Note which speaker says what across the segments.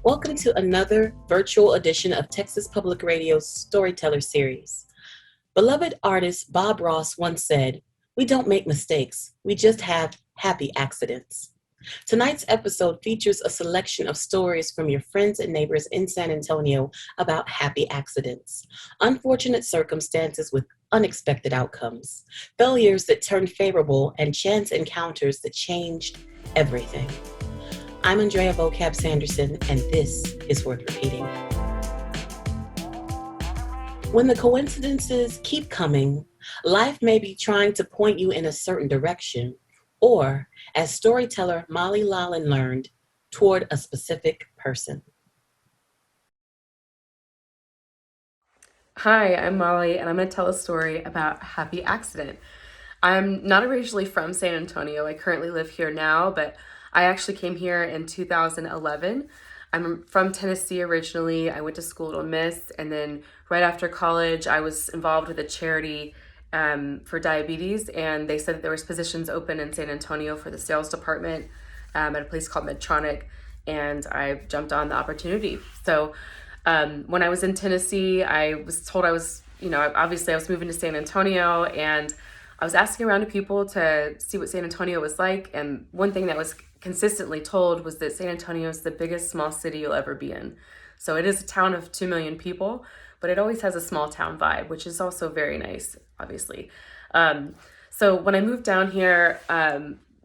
Speaker 1: Welcome to another virtual edition of Texas Public Radio's Storyteller Series. Beloved artist Bob Ross once said, "We don't make mistakes, we just have happy accidents." Tonight's episode features a selection of stories from your friends and neighbors in San Antonio about happy accidents, unfortunate circumstances with unexpected outcomes, failures that turned favorable, and chance encounters that changed everything. I'm Andrea Vocab Sanderson, and this is worth repeating. When the coincidences keep coming, life may be trying to point you in a certain direction, or, as storyteller Molly Lolin learned, toward a specific person.
Speaker 2: Hi, I'm Molly, and I'm going to tell a story about happy accident. I'm not originally from San Antonio. I currently live here now, but I actually came here in 2011. I'm from Tennessee originally. I went to school at Ole Miss, and then right after college, I was involved with a charity for diabetes, and they said that there was positions open in San Antonio for the sales department at a place called Medtronic, and I jumped on the opportunity. So when I was in Tennessee, I was told obviously I was moving to San Antonio, and I was asking around to people to see what San Antonio was like, and one thing that was consistently told was that San Antonio is the biggest small city you'll ever be in. So it is a town of 2 million people, but it always has a small town vibe, which is also very nice, obviously. So when I moved down here,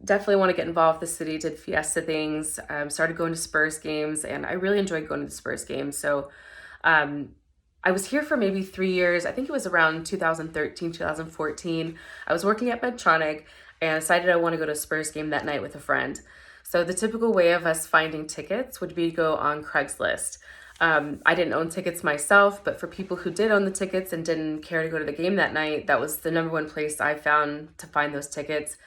Speaker 2: definitely want to get involved with the city, did fiesta things, started going to Spurs games, and I really enjoyed going to the Spurs games. So I was here for maybe 3 years. I think it was around 2013, 2014. I was working at Medtronic and decided I want to go to a Spurs game that night with a friend. So the typical way of us finding tickets would be to go on Craigslist. I didn't own tickets myself, but for people who did own the tickets and didn't care to go to the game that night, that was the number one place I found to find those tickets.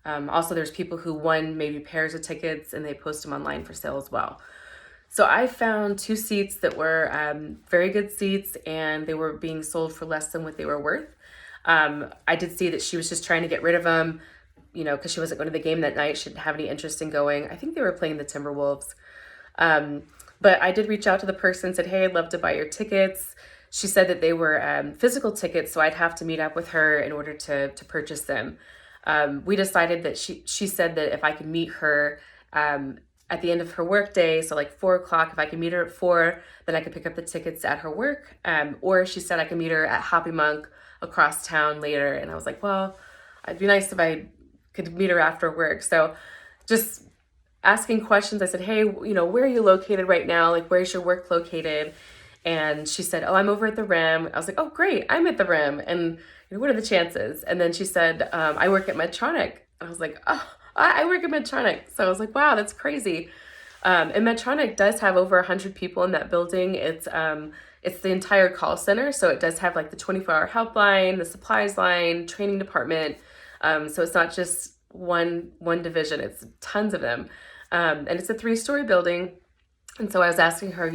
Speaker 2: Also, there's people who won maybe pairs of tickets and they post them online for sale as well. So I found 2 seats that were very good seats, and they were being sold for less than what they were worth. I did see that she was just trying to get rid of them, because she wasn't going to the game that night. She didn't have any interest in going. I think they were playing the Timberwolves. But I did reach out to the person and said, "Hey, I'd love to buy your tickets." She said that they were physical tickets, so I'd have to meet up with her in order to purchase them. We decided that she said that if I could meet her at the end of her work day, so like 4 o'clock, if I could meet her at 4, then I could pick up the tickets at her work. Or she said I could meet her at Happy Monk across town later. And I was like, well, it'd be nice if I could meet her after work. So just asking questions, I said, "Hey, where are you located right now? Like, where's your work located?" And she said, "Oh, I'm over at the Rim." I was like, "Oh, great, I'm at the Rim. And what are the chances?" And then she said, "I work at Medtronic." And I was like, "Oh, I work at Medtronic." So I was like, wow, that's crazy. And Medtronic does have over 100 people in that building. It's the entire call center. So it does have like the 24-hour helpline, the supplies line, training department. So it's not just one division, it's tons of them. And it's a 3-story building. And so I was asking her,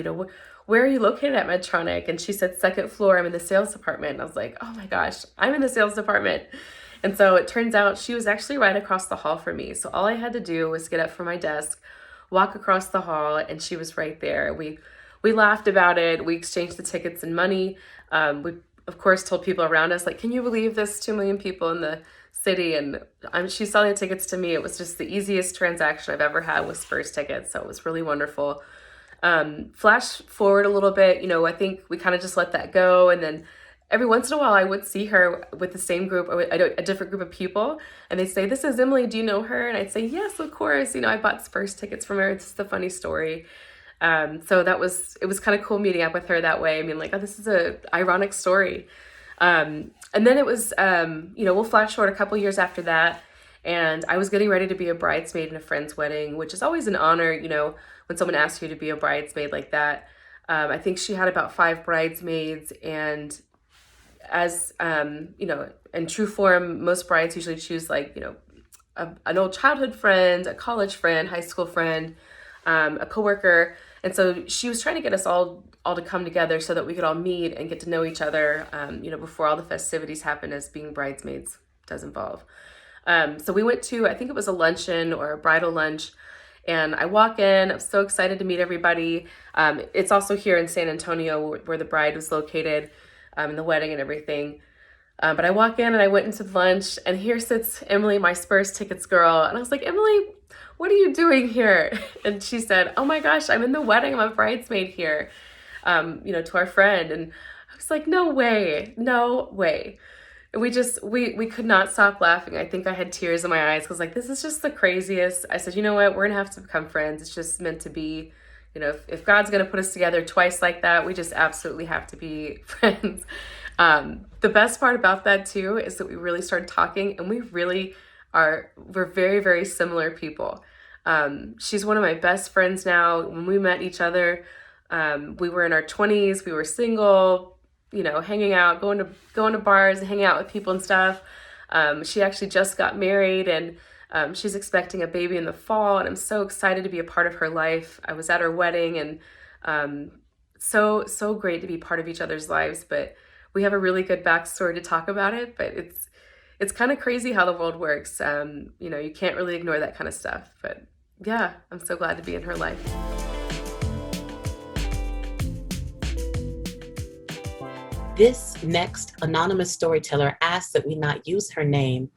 Speaker 2: where are you located at Medtronic? And she said, "2nd floor, I'm in the sales department." And I was like, oh my gosh, I'm in the sales department. And so it turns out she was actually right across the hall from me. So all I had to do was get up from my desk, walk across the hall, and she was right there. We laughed about it. We exchanged the tickets and money. We, of course, told people around us, like, "Can you believe this? 2 million people in the city." And she's selling the tickets to me. It was just the easiest transaction I've ever had with Spurs tickets. So it was really wonderful. Flash forward a little bit, I think we kind of just let that go. And then every once in a while I would see her with the same group, or a different group of people, and they'd say, "This is Emily, do you know her?" And I'd say, "Yes, of course. I bought Spurs tickets from her. It's just a funny story." So it was kind of cool meeting up with her that way. I mean, like, oh, this is a ironic story. And then it was, we'll flash forward a couple years after that. And I was getting ready to be a bridesmaid in a friend's wedding, which is always an honor, when someone asks you to be a bridesmaid like that. I think she had about 5 bridesmaids. And as, in true form, most brides usually choose like, an old childhood friend, a college friend, high school friend, a coworker. And so she was trying to get us all to come together so that we could all meet and get to know each other, before all the festivities happen, as being bridesmaids does involve. So we went to, I think it was a luncheon or a bridal lunch, and I walk in, I'm so excited to meet everybody. It's also here in San Antonio where the bride was located, and the wedding and everything. But I walk in and I went into lunch, and here sits Emily, my Spurs tickets girl. And I was like, Emily, what are you doing here? And she said, oh my gosh, I'm in the wedding. I'm a bridesmaid here, to our friend. And I was like, no way, no way. And we could not stop laughing. I think I had tears in my eyes because, like, this is just the craziest. I said, you know what? We're going to have to become friends. It's just meant to be. If God's going to put us together twice like that, we just absolutely have to be friends. The best part about that too is that we really started talking, and we're very, very similar people. She's one of my best friends now. When we met each other, we were in our 20s, we were single, hanging out, going to bars and hanging out with people and stuff. She actually just got married, and she's expecting a baby in the fall, and I'm so excited to be a part of her life. I was at her wedding, and so great to be part of each other's lives. But we have a really good backstory to talk about it, but it's kind of crazy how the world works. You can't really ignore that kind of stuff. But yeah, I'm so glad to be in her life.
Speaker 1: This next anonymous storyteller asks that we not use her name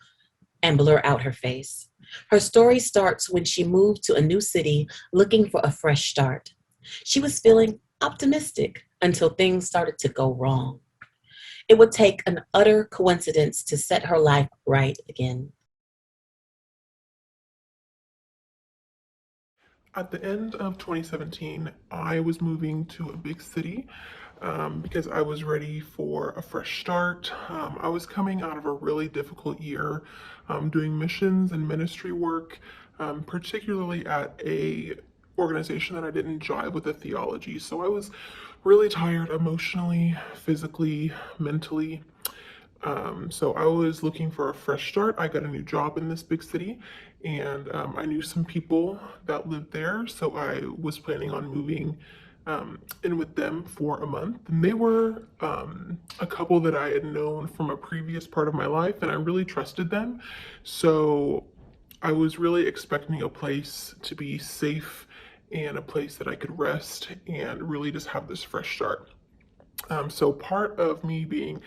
Speaker 1: and blur out her face. Her story starts when she moved to a new city looking for a fresh start. She was feeling optimistic until things started to go wrong. It would take an utter coincidence to set her life right again.
Speaker 3: At the end of 2017, I was moving to a big city because I was ready for a fresh start. I was coming out of a really difficult year doing missions and ministry work, particularly at a organization that I didn't jive with the theology. So I was really tired emotionally, physically, mentally. So I was looking for a fresh start. I got a new job in this big city, and I knew some people that lived there. So I was planning on moving in with them for a month. And they were a couple that I had known from a previous part of my life, and I really trusted them. So I was really expecting a place to be safe and a place that I could rest and really just have this fresh start. So part of me being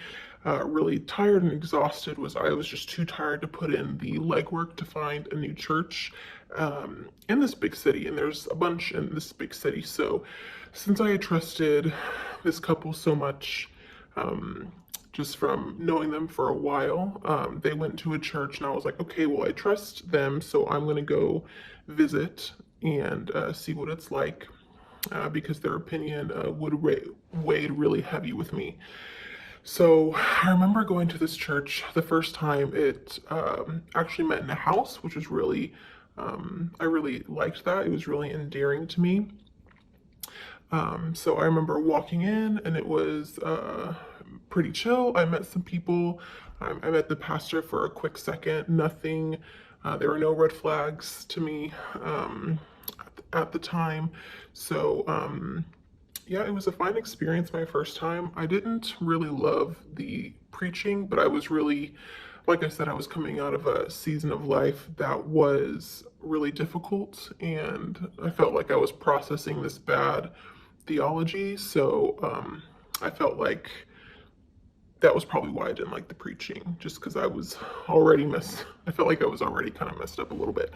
Speaker 3: really tired and exhausted was I was just too tired to put in the legwork to find a new church in this big city, and there's a bunch in this big city. So since I had trusted this couple so much, just from knowing them for a while, they went to a church, and I was like, okay, well, I trust them, so I'm going to go visit and see what it's like, because their opinion would weighed really heavy with me. So I remember going to this church the first time. It actually met in a house, which was really, I really liked that. It was really endearing to me. So I remember walking in, and it was pretty chill. I met some people. I met the pastor for a quick second. Nothing, there were no red flags to me at the time. So yeah, it was a fine experience my first time. I didn't really love the preaching, but I was really, like I said, I was coming out of a season of life that was really difficult, and I felt like I was processing this bad theology. So I felt like that was probably why I didn't like the preaching, just because I was already I felt like I was already kind of messed up a little bit.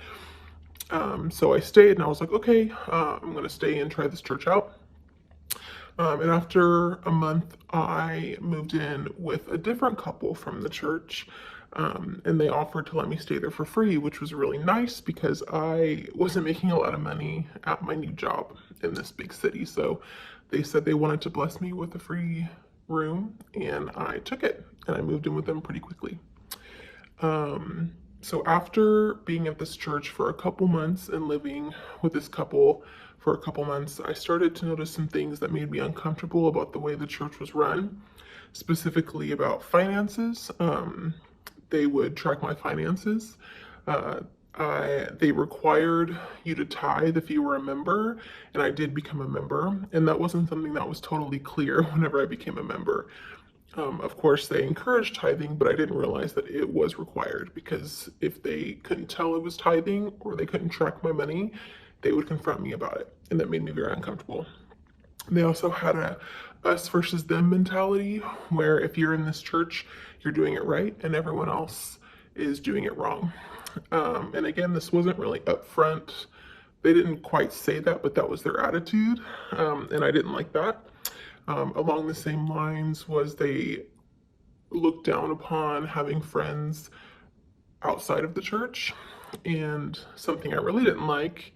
Speaker 3: So I stayed, and I was like, okay, I'm gonna stay and try this church out. And after a month, I moved in with a different couple from the church. And they offered to let me stay there for free, which was really nice because I wasn't making a lot of money at my new job in this big city. So they said they wanted to bless me with a free room, and I took it, and I moved in with them pretty quickly. So after being at this church for a couple months and living with this couple for a couple months, I started to notice some things that made me uncomfortable about the way the church was run, specifically about finances. They would track my finances. They required you to tithe if you were a member, and I did become a member, and that wasn't something that was totally clear whenever I became a member. Of course, they encouraged tithing, but I didn't realize that it was required, because if they couldn't tell it was tithing or they couldn't track my money, they would confront me about it, and that made me very uncomfortable. They also had a us versus them mentality, where if you're in this church, you're doing it right, and everyone else is doing it wrong. And again, this wasn't really upfront. They didn't quite say that, but that was their attitude, and I didn't like that. Along the same lines was they looked down upon having friends outside of the church, and something I really didn't like,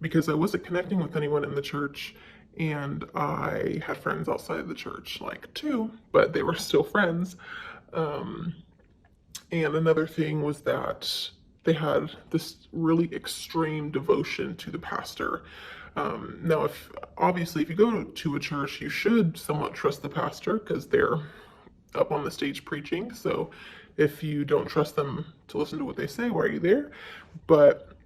Speaker 3: because I wasn't connecting with anyone in the church, and I had friends outside of the church, like two, but they were still friends. And another thing was that they had this really extreme devotion to the pastor. Now, obviously, if you go to a church, you should somewhat trust the pastor because they're up on the stage preaching. So if you don't trust them to listen to what they say, why are you there? But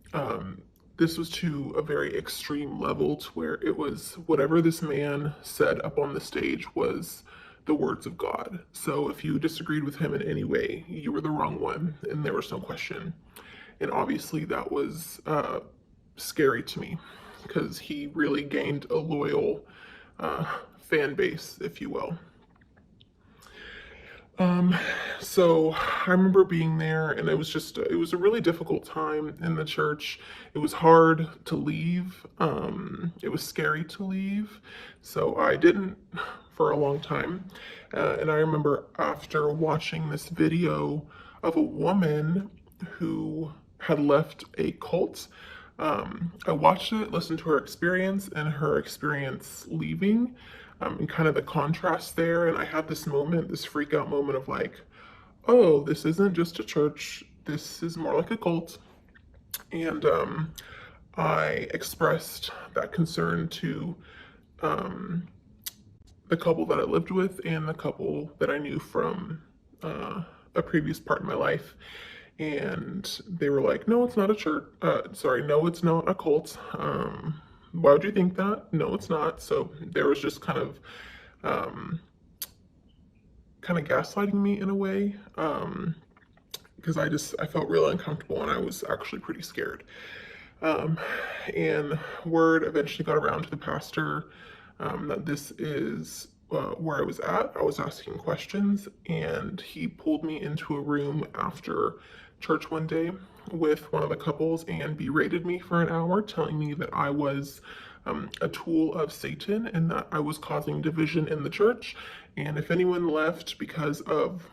Speaker 3: this was to a very extreme level, to where it was whatever this man said up on the stage was the words of God. So if you disagreed with him in any way, you were the wrong one, and there was no question. And obviously that was scary to me, because he really gained a loyal fan base, if you will. So I remember being there, and it was a really difficult time in the church. It was hard to leave. It was scary to leave. So I didn't for a long time. And I remember after watching this video of a woman who had left a cult, I watched it, listened to her experience and her experience leaving, and kind of the contrast there. And I had this moment, this freak out moment of like, oh, this isn't just a church, this is more like a cult. And I expressed that concern to the couple that I lived with and the couple that I knew from a previous part of my life. And they were like, no, it's not a church. No, it's not a cult. Why would you think that? No, it's not. So there was just kind of gaslighting me in a way, because I felt really uncomfortable, and I was actually pretty scared. And word eventually got around to the pastor that this is where I was at. I was asking questions, and he pulled me into a room after church one day with one of the couples and berated me for an hour, telling me that I was a tool of Satan and that I was causing division in the church. And if anyone left because of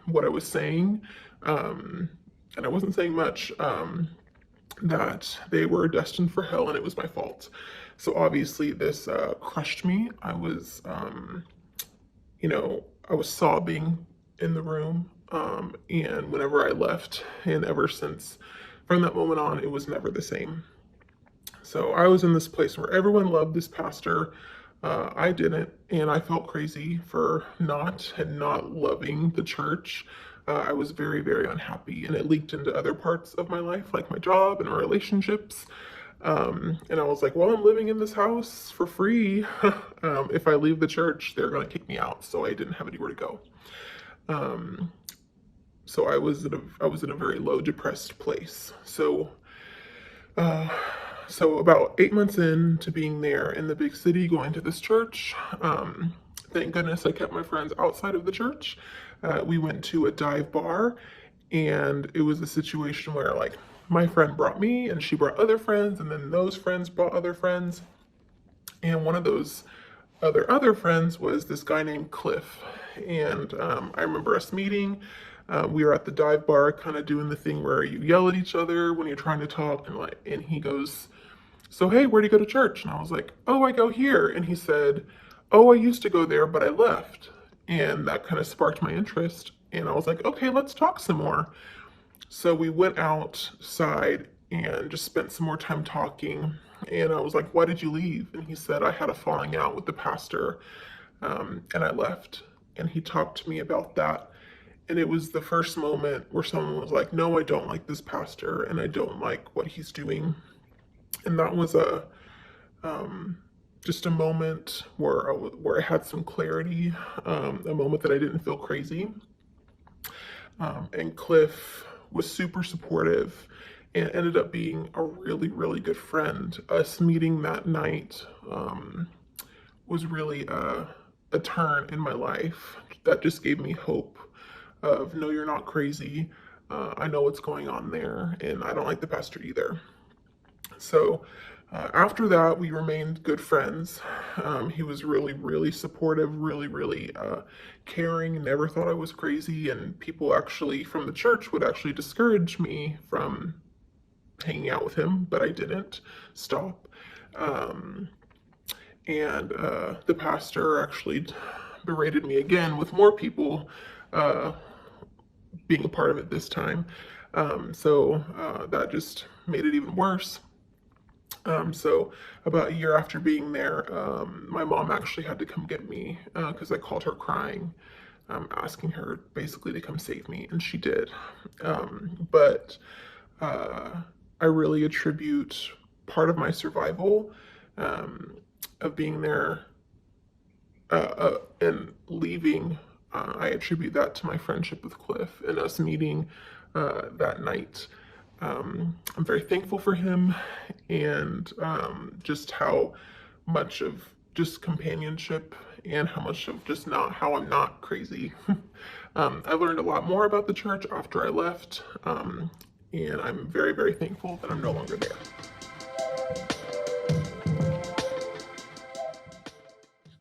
Speaker 3: what I was saying, and I wasn't saying much, that they were destined for hell and it was my fault. So obviously this crushed me. I was, I was sobbing in the room. And whenever I left, and ever since, from that moment on, it was never the same. So I was in this place where everyone loved this pastor. I didn't, and I felt crazy for not loving the church. I was very, very unhappy, and it leaked into other parts of my life, like my job and our relationships. And I was like, well, I'm living in this house for free. If I leave the church, they're going to kick me out. So I didn't have anywhere to go. So I was in a very low, depressed place. So about 8 months into being there in the big city, going to this church, thank goodness I kept my friends outside of the church. We went to a dive bar, and it was a situation where, like, my friend brought me, and she brought other friends, and then those friends brought other friends. And one of those other friends was this guy named Cliff. And I remember us meeting. We were at the dive bar, kind of doing the thing where you yell at each other when you're trying to talk, and he goes, "So hey, where do you go to church?" And I was like, "Oh, I go here." And he said, "Oh, I used to go there, but I left." And that kind of sparked my interest. And I was like, "Okay, let's talk some more." So we went outside and just spent some more time talking. And I was like, "Why did you leave?" And he said, "I had a falling out with the pastor, and I left." And he talked to me about that. And it was the first moment where someone was like, "No, I don't like this pastor, and I don't like what he's doing." And that was um, just a moment where I had some clarity, a moment that I didn't feel crazy. And Cliff was super supportive and ended up being a really, really good friend. Us meeting that night was really a turn in my life that just gave me hope of, no, you're not crazy. I know what's going on there, and I don't like the pastor either. So after that, we remained good friends. He was really, really supportive, really, really caring, never thought I was crazy. And people actually from the church would actually discourage me from hanging out with him, but I didn't stop. Um, and the pastor actually berated me again with more people uh, being a part of it this time. So that just made it even worse. So about a year after being there, my mom actually had to come get me because I called her crying, asking her basically to come save me, and she did. But I really attribute part of my survival of being there and leaving. I attribute that to my friendship with Cliff and us meeting that night. I'm very thankful for him, and just how much of just companionship and how much of just not how I'm not crazy. I learned a lot more about the church after I left, and I'm very, very thankful that I'm no longer there.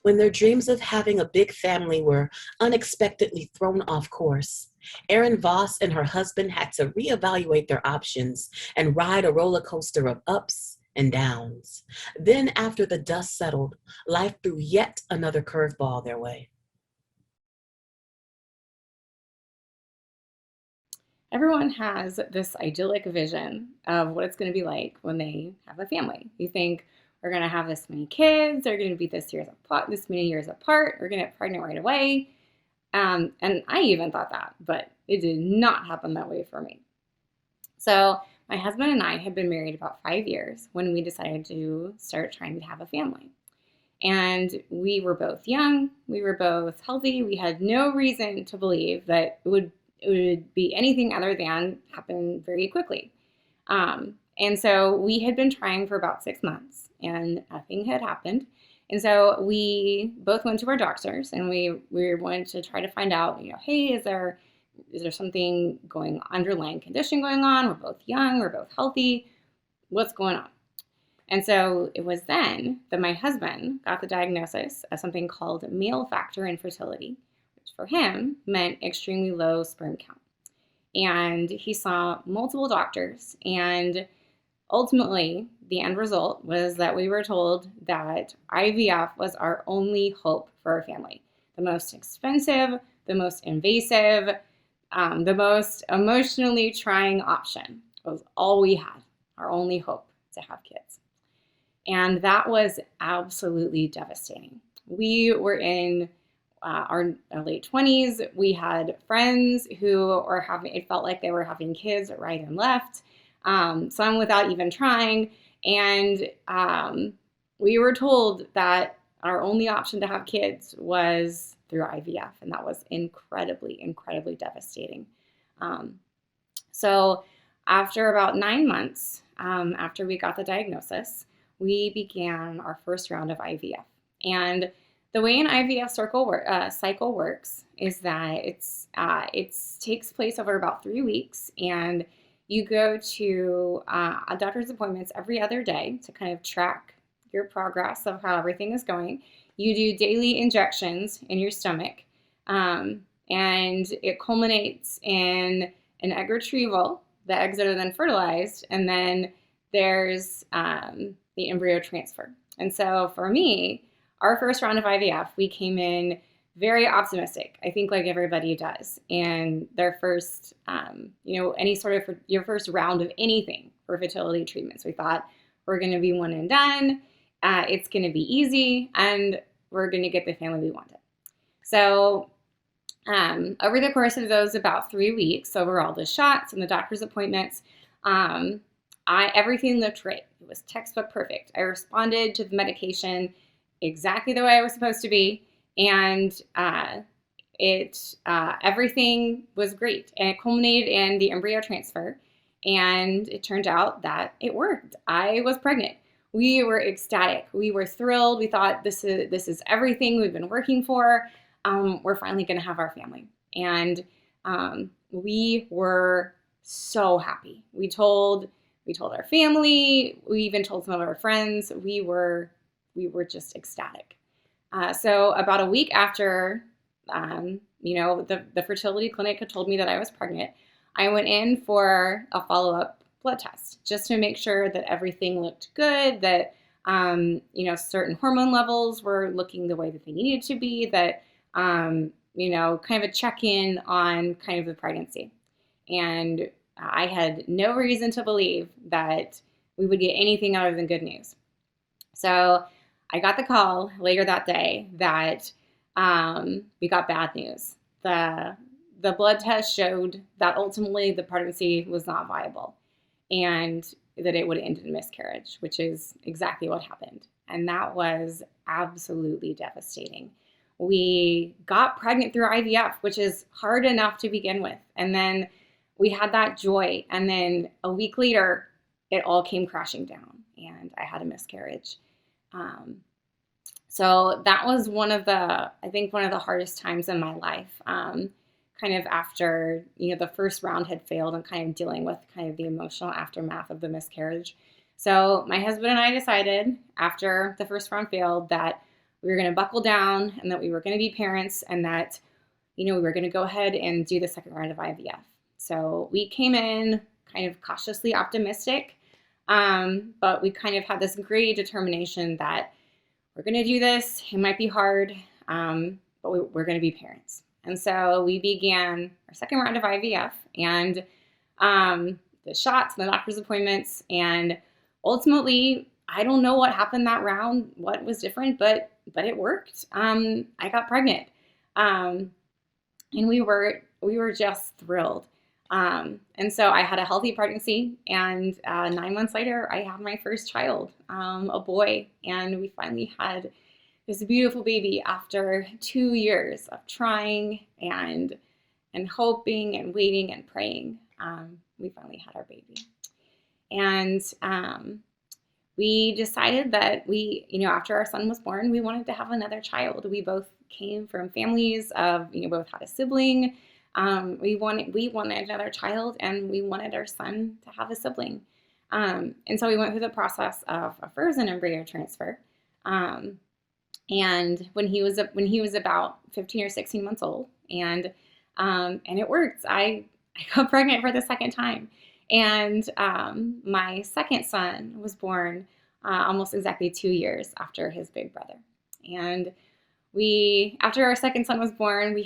Speaker 1: When their dreams of having a big family were unexpectedly thrown off course, Erin Voss and her husband had to reevaluate their options and ride a roller coaster of ups and downs. Then, after the dust settled, life threw yet another curveball their way.
Speaker 4: Everyone has this idyllic vision of what it's going to be like when they have a family. You think we're going to have this many kids, they're going to be this many years apart, we're going to get pregnant right away. And I even thought that, but it did not happen that way for me. So my husband and I had been married about 5 years when we decided to start trying to have a family. And we were both young, we were both healthy, we had no reason to believe that it would be anything other than happen very quickly. And so we had been trying for about 6 months and nothing had happened. And so we both went to our doctors and we wanted to try to find out, hey, is there something underlying condition going on? We're both young, we're both healthy. What's going on? And so it was then that my husband got the diagnosis of something called male factor infertility, which for him meant extremely low sperm count. And he saw multiple doctors, and ultimately the end result was that we were told that IVF was our only hope for our family. The most expensive, the most invasive, the most emotionally trying option was all we had, our only hope to have kids. And that was absolutely devastating. We were in our late 20s. We had friends who it felt like they were having kids right and left, some without even trying. And we were told that our only option to have kids was through IVF. And that was incredibly, incredibly devastating. So after about 9 months, after we got the diagnosis, we began our first round of IVF. And the way an IVF cycle works is that it takes place over about 3 weeks, and you go to a doctor's appointments every other day to kind of track your progress of how everything is going. You do daily injections in your stomach, and And it culminates in an egg retrieval. The eggs are then fertilized, and then there's the embryo transfer. And so for me, our first round of IVF, we came in very optimistic. I think like everybody does. And their first, any sort of your first round of anything for fertility treatments, we thought we're going to be one and done. It's going to be easy, and we're going to get the family we wanted. So over the course of those about 3 weeks, over all the shots and the doctor's appointments, everything looked great. It was textbook perfect. I responded to the medication exactly the way I was supposed to be, and everything was great. And it culminated in the embryo transfer, and it turned out that it worked. I was pregnant. We were ecstatic. We were thrilled. We thought this is everything we've been working for. We're finally going to have our family. And we were so happy. We told our family. We even told some of our friends. We were just ecstatic. So about a week after, the fertility clinic had told me that I was pregnant, I went in for a follow-up blood test just to make sure that everything looked good, that, certain hormone levels were looking the way that they needed to be, that, kind of a check-in on kind of the pregnancy. And I had no reason to believe that we would get anything other than good news. So I got the call later that day that we got bad news. The blood test showed that ultimately the pregnancy was not viable and that it would end in miscarriage, which is exactly what happened. And that was absolutely devastating. We got pregnant through IVF, which is hard enough to begin with. And then we had that joy. And then a week later, it all came crashing down and I had a miscarriage. So that was one of the hardest times in my life, kind of after, the first round had failed and kind of dealing with kind of the emotional aftermath of the miscarriage. So my husband and I decided after the first round failed that we were going to buckle down and that we were going to be parents and that, we were going to go ahead and do the second round of IVF. So we came in kind of cautiously optimistic, but we kind of had this great determination that we're going to do this. It might be hard, but we're going to be parents. And so we began our second round of IVF and the shots and the doctor's appointments. And ultimately, I don't know what happened that round, what was different, but it worked. I got pregnant, and we were just thrilled. And so I had a healthy pregnancy, and 9 months later, I had my first child, a boy, and we finally had this beautiful baby after 2 years of trying and hoping and waiting and praying. We finally had our baby. And we decided that after our son was born, we wanted to have another child. We both came from families of, both had a sibling. We wanted another child, and we wanted our son to have a sibling. And so we went through the process of a frozen embryo transfer. And when he was about 15 or 16 months old, and it worked. I got pregnant for the second time, and my second son was born almost exactly 2 years after his big brother. And after our second son was born, we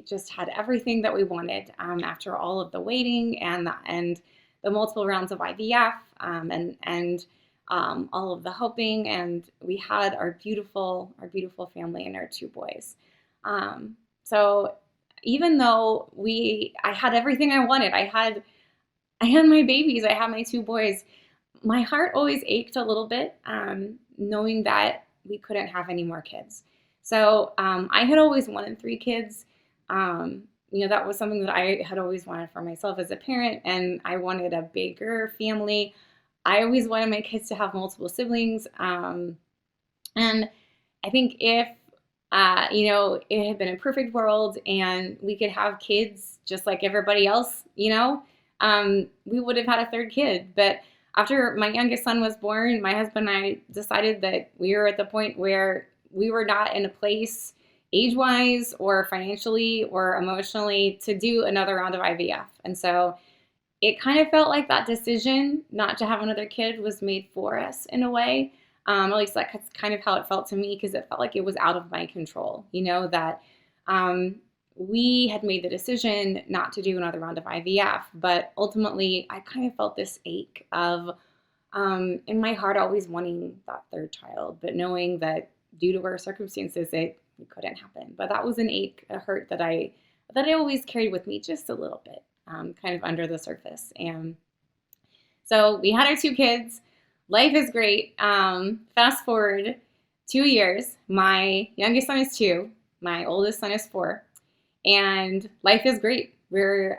Speaker 4: just had everything that we wanted after all of the waiting and the multiple rounds of IVF and all of the hoping, and we had our beautiful family and our 2 boys. So even though I had everything I wanted, I had my babies, I had my 2 boys, my heart always ached a little bit, knowing that we couldn't have any more kids. So I had always wanted 3 kids. That was something that I had always wanted for myself as a parent, and I wanted a bigger family. I always wanted my kids to have multiple siblings. And I think if, it had been a perfect world and we could have kids just like everybody else, we would have had a 3rd kid. But after my youngest son was born, my husband and I decided that we were at the point where we were not in a place age-wise or financially or emotionally to do another round of IVF. And so it kind of felt like that decision not to have another kid was made for us in a way. At least that's kind of how it felt to me, because it felt like it was out of my control, that we had made the decision not to do another round of IVF. But ultimately, I kind of felt this ache of, in my heart, always wanting that third child, but knowing that due to our circumstances, it couldn't happen. But that was an ache, a hurt that I always carried with me just a little bit, kind of under the surface. And so we had our 2 kids. Life is great. Fast forward 2 years. My youngest son is 2. My oldest son is 4. And life is great. We're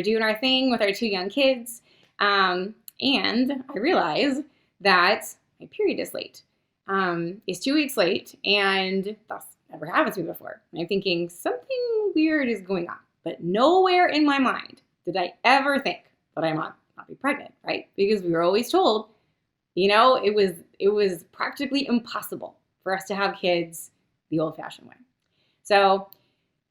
Speaker 4: doing our thing with our 2 young kids. And I realize that my period is late. It's 2 weeks late, and that's never happened to me before. And I'm thinking something weird is going on, but nowhere in my mind did I ever think that I might not be pregnant, right? Because we were always told, it was practically impossible for us to have kids the old-fashioned way. So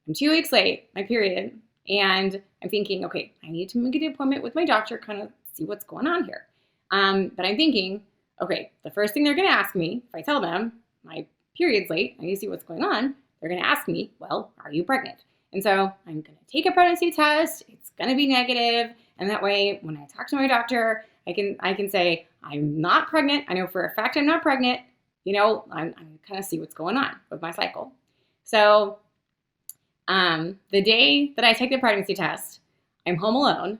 Speaker 4: I'm 2 weeks late, my period, and I'm thinking, okay, I need to make an appointment with my doctor, kind of see what's going on here. But I'm thinking, okay, the first thing they're going to ask me, if I tell them my period's late, I need to see what's going on, they're going to ask me, well, are you pregnant? And so I'm going to take a pregnancy test. It's going to be negative. And that way, when I talk to my doctor, I can say, I'm not pregnant. I know for a fact I'm not pregnant. I'm kind of see what's going on with my cycle. So the day that I take the pregnancy test, I'm home alone.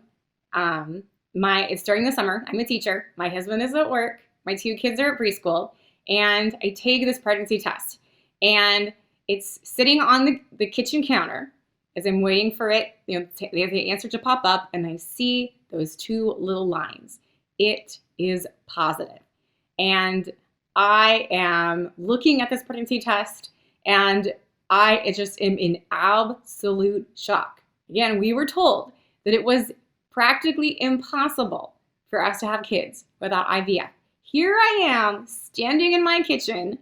Speaker 4: It's during the summer. I'm a teacher. My husband is at work. My 2 kids are at preschool. And I take this pregnancy test. And it's sitting on the kitchen counter as I'm waiting for it, the answer to pop up. And I see those 2 little lines. It is positive. And I am looking at this pregnancy test, and I just am in absolute shock. Again, we were told that it was practically impossible for us to have kids without IVF. Here I am standing in my kitchen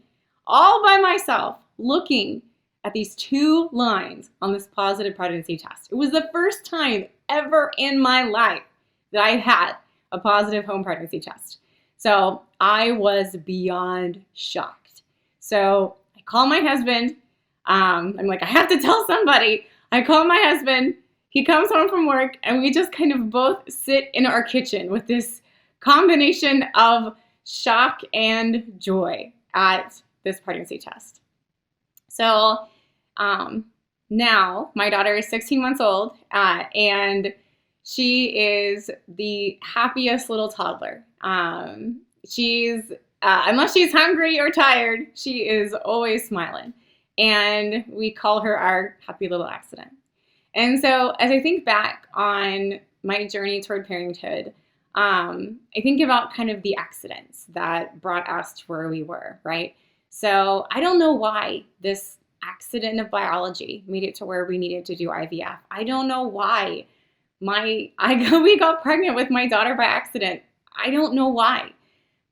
Speaker 4: all by myself looking at these 2 lines on this positive pregnancy test. It was the first time ever in my life that I had a positive home pregnancy test. So I was beyond shocked. So I call my husband. I'm like, I have to tell somebody. I call my husband. He comes home from work, and we just kind of both sit in our kitchen with this combination of shock and joy at this pregnancy test. So now my daughter is 16 months old, and she is the happiest little toddler. She's unless she's hungry or tired, she is always smiling. And we call her our happy little accident. And so as I think back on my journey toward parenthood, I think about kind of the accidents that brought us to where we were, right? So I don't know why this accident of biology made it to where we needed to do IVF. I don't know why we got pregnant with my daughter by accident. I don't know why.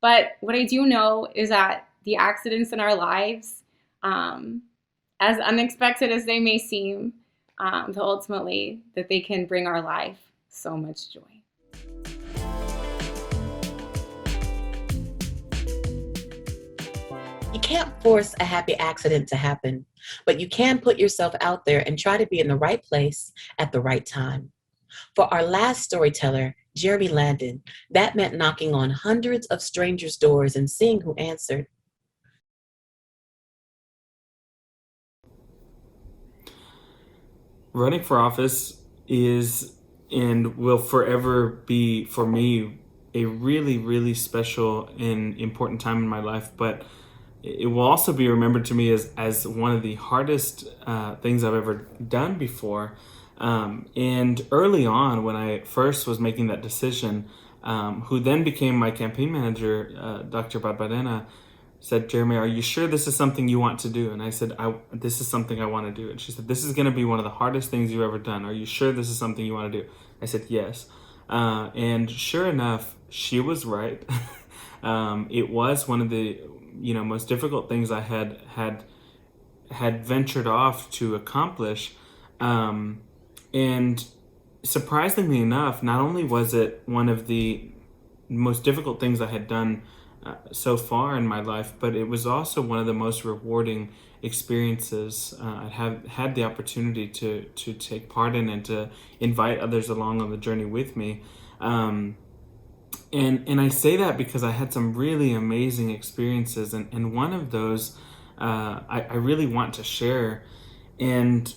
Speaker 4: But what I do know is that the accidents in our lives, as unexpected as they may seem, ultimately that they can bring our life so much joy.
Speaker 1: You can't force a happy accident to happen, but you can put yourself out there and try to be in the right place at the right time. For our last storyteller, Jeremy Landon, that meant knocking on hundreds of strangers' doors and seeing who answered.
Speaker 5: Running for office is and will forever be, for me, a really, really special and important time in my life, but it will also be remembered to me as one of the hardest things I've ever done before. And early on, when I first was making that decision, who then became my campaign manager, Dr. Barbarena, said, Jeremy, are you sure this is something you want to do? And I said, this is something I want to do. And she said, this is going to be one of the hardest things you've ever done. Are you sure this is something you want to do? I said, yes. And sure enough, she was right. It was one of the most difficult things I had had ventured off to accomplish. And surprisingly enough, not only was it one of the most difficult things I had done so far in my life, but it was also one of the most rewarding experiences I have had the opportunity to take part in and to invite others along on the journey with me. And I say that because I had some really amazing experiences, and one of those I really want to share. And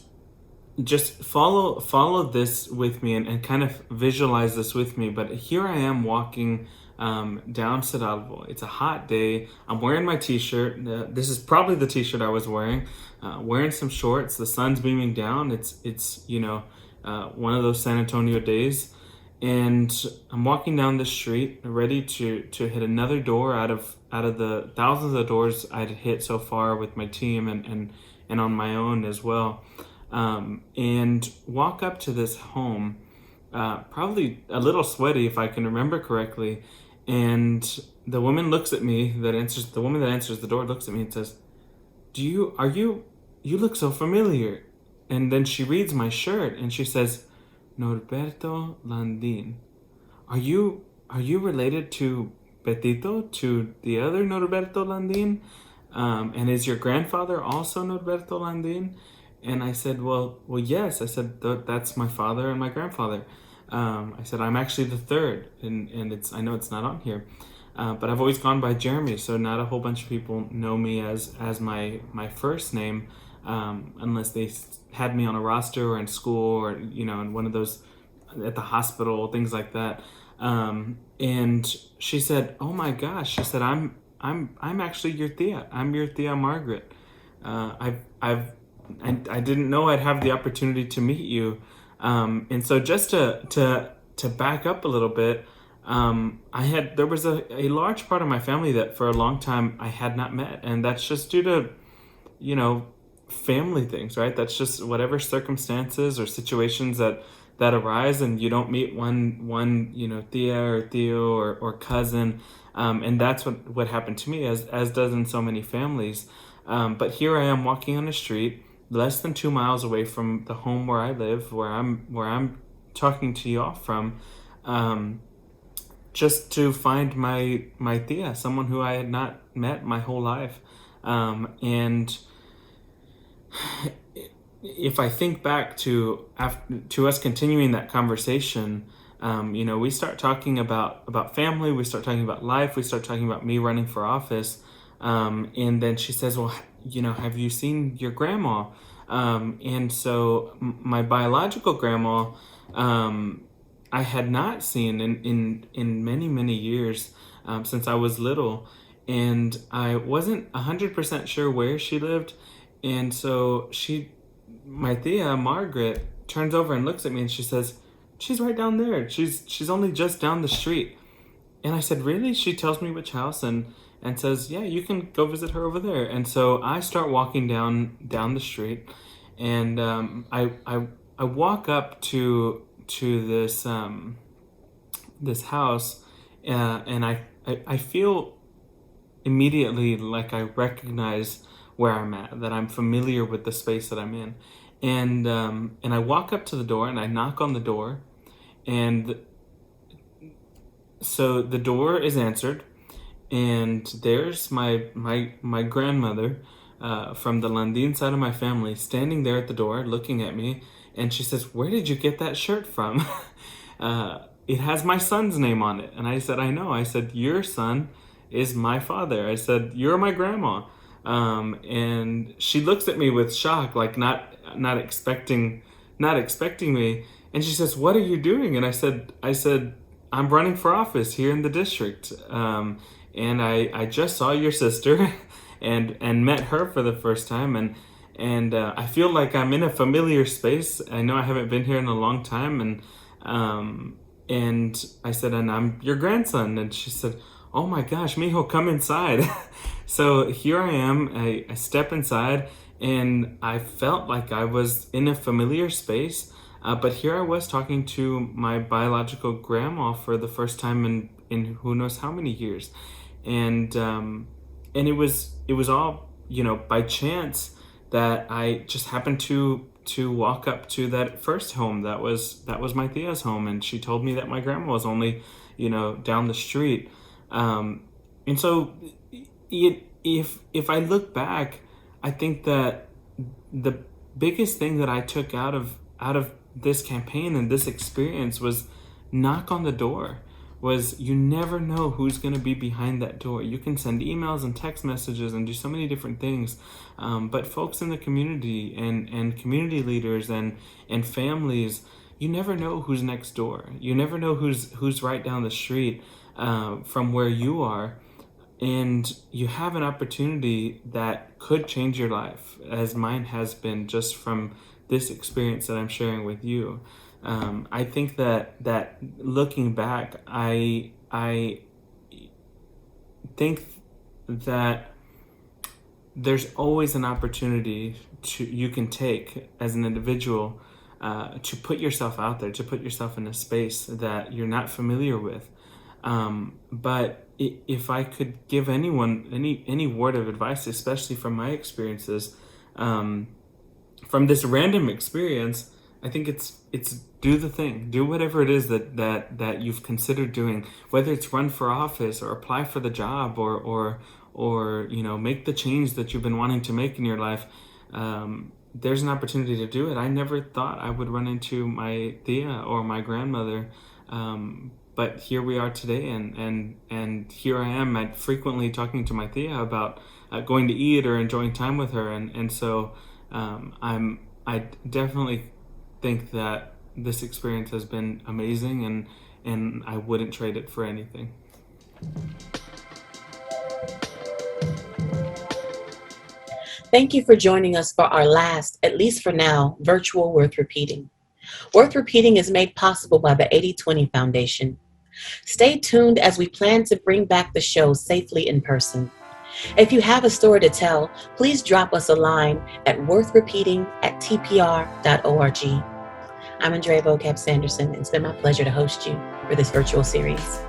Speaker 5: just follow this with me, and kind of visualize this with me. But here I am walking down Sedalvo. It's a hot day. I'm wearing my t-shirt. This is probably the t-shirt I was wearing. Wearing some shorts. The sun's beaming down. It's one of those San Antonio days. And I'm walking down the street, ready to hit another door out of the thousands of doors I'd hit so far with my team and on my own as well. And walk up to this home, probably a little sweaty if I can remember correctly. And the woman looks at me the woman that answers the door looks at me and says, you look so familiar. And then she reads my shirt and she says, Norberto Landin. Are you related to Betito, to the other Norberto Landin? And is your grandfather also Norberto Landin? And I said, well, yes. I said, that's my father and my grandfather. I said, I'm actually the third, and I know it's not on here, but I've always gone by Jeremy, so not a whole bunch of people know me as my first name, unless they had me on a roster or in school or in one of those at the hospital, things like that. And she said, oh my gosh, she said, I'm actually your tia. I'm your tia Margaret. I didn't know I'd have the opportunity to meet you. And so just to back up a little bit, there was a large part of my family that for a long time I had not met. And that's just due to, family things, right? That's just whatever circumstances or situations that arise, and you don't meet one tia or tío or cousin. And that's what happened to me, as does in so many families. But here I am walking on a street less than 2 miles away from the home where I live, where I'm talking to you all from, just to find my tia, someone who I had not met my whole life. And if I think back to us continuing that conversation, we start talking about family, we start talking about life, we start talking about me running for office, and then she says, well, have you seen your grandma? And so my biological grandma, I had not seen in many, many years, since I was little, and I wasn't 100% sure where she lived. And so my tia Margaret turns over and looks at me and she says, she's right down there. She's only just down the street. And I said, really? She tells me which house and says, yeah, you can go visit her over there. And so I start walking down the street, and I walk up to this this house, and I feel immediately like I recognize where I'm at, that I'm familiar with the space that I'm in. And I walk up to the door and I knock on the door, and so the door is answered, and there's my grandmother from the Landin side of my family standing there at the door looking at me, and she says, where did you get that shirt from? It has my son's name on it. And I said, I know. I said, your son is my father. I said, you're my grandma. And she looks at me with shock, like not expecting me. And she says, what are you doing? And I said, I'm running for office here in the district. And I just saw your sister and met her for the first time. And I feel like I'm in a familiar space. I know I haven't been here in a long time. And I said, and I'm your grandson. And she said, oh my gosh, mijo, come inside. So here I am, I step inside, and I felt like I was in a familiar space, but here I was talking to my biological grandma for the first time in who knows how many years. And it was all, by chance that I just happened to walk up to that first home that was my Thea's home, and she told me that my grandma was only, down the street. And so if I look back, I think that the biggest thing that I took out of this campaign and this experience was knock on the door. Was you never know who's going to be behind that door. You can send emails and text messages and do so many different things, but folks in the community and community leaders and families, you never know who's next door. You never know who's right down the street from where you are, and you have an opportunity that could change your life, as mine has been just from this experience that I'm sharing with you. I think that looking back, I think that there's always an opportunity you can take as an individual to put yourself out there, to put yourself in a space that you're not familiar with. But if I could give anyone any word of advice, especially from my experiences, from this random experience, I think it's do the thing, do whatever it is that you've considered doing, whether it's run for office or apply for the job or make the change that you've been wanting to make in your life. There's an opportunity to do it. I never thought I would run into my Thea or my grandmother, but here we are today, and here I am frequently talking to my Thea about going to eat or enjoying time with her, and so I definitely think that this experience has been amazing, and I wouldn't trade it for anything.
Speaker 1: Thank you for joining us for our last, at least for now, virtual Worth Repeating. Worth Repeating is made possible by the 80/20 Foundation. Stay tuned as we plan to bring back the show safely in person. If you have a story to tell, please drop us a line at worthrepeating@tpr.org. I'm Andrea Vocab Sanderson, and it's been my pleasure to host you for this virtual series.